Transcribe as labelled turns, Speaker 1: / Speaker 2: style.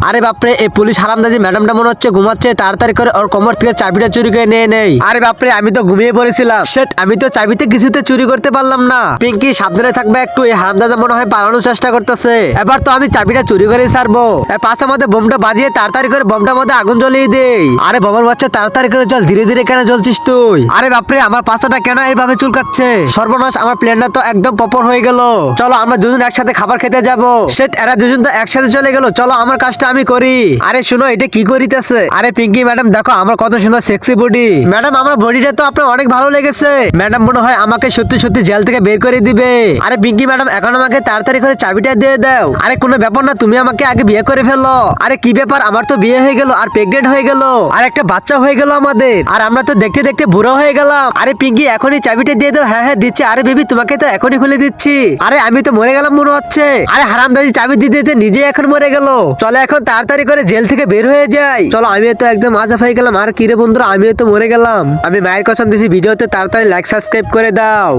Speaker 1: আরে বাপরে, এই পুলিশ হারামজাদি ম্যাডামটা মনে হচ্ছে ঘুমাচ্ছে। তাড়াতাড়ি করে ওর কোমর থেকে চাবিটা চুরি করে নিয়ে নেই। আরে বাপরে, আমি তো ঘুমিয়ে পড়েছিলাম। সেট, আমি তো চাবিতে কিছুতে চুরি করতে পারলাম না। পিঙ্কি সাবধানে থাকবে একটু, এই হারামজাদা মনে হয় পালানোর চেষ্টা করতেছে। এবার তো আমি চাবিটা চুরি করে ছাড়বো। এর পাশে মধ্যে বোমটা বাজিয়ে তাড়াতাড়ি করে বোমটার মধ্যে আগুন জ্বলিয়ে দেই। আরে বোমার বাচ্চা, তাড়াতাড়ি করে চল, ধীরে ধীরে কেন জ্বলছিস তুই? আরে বাপরে, আমার পাছাটা কেন এইভাবে চুলকাচ্ছে? সর্বনাশ, আমার প্ল্যানটা তো একদম পপর হয়ে গেল। চলো আমরা দুজন একসাথে খাবার খেতে যাবো। সেট, এরা দুজন তো একসাথে চলে গেল। চলো আমার কাজটা আমি করি। আরে শুনো, এটা কি করিতেছে? আরে পিঙ্কি ম্যাডাম দেখো আমার কত সুন্দর সেক্সি বডি। ম্যাডাম, আমার বডিটা তো আপনার অনেক ভালো লেগেছে। ম্যাডাম মনে হয় আমাকে সত্যি সত্যি জেল থেকে বের করে দিবে। আরে পিঙ্কি ম্যাডাম, এখন আমাকে তাড়াতাড়ি করে চাবিটা দিয়ে দাও। আরে কোনো ব্যাপার না, তুমি আমাকে আগে বিয়ে করে ফেলো। আরে কি ব্যাপার, আমার তো বিয়ে হয়ে গেল আর প্রেগনেন্ট হয়ে গেল আর একটা বাচ্চা হয়ে গেল আমাদের। আর আমরা তো দেখতে দেখতে বুড়ো হয়ে গেলাম। আরে পিঙ্কি, এখনই চাবিটা দিয়ে দাও। হ্যাঁ হ্যাঁ দিচ্ছি। আরে বেবি, তোমাকে তো এখনই খুলে দিচ্ছি। আরে আমি তো মরে গেলাম মনে হচ্ছে। আরে হারামজাদি চাবি দিতে দিতে নিজে এখন মরে গেল। চলো এখন তাড়াতাড়ি করে জেল থেকে বের হয়ে যাই। চলো, আমি তো একদম আজাব হয়ে গেলাম। আর কি রে বন্ধুরা, আমিও তো মরে গেলাম। আমি মায়ের কসম দিছি, ভিডিওতে তাড়াতাড়ি লাইক সাবস্ক্রাইব করে দাও।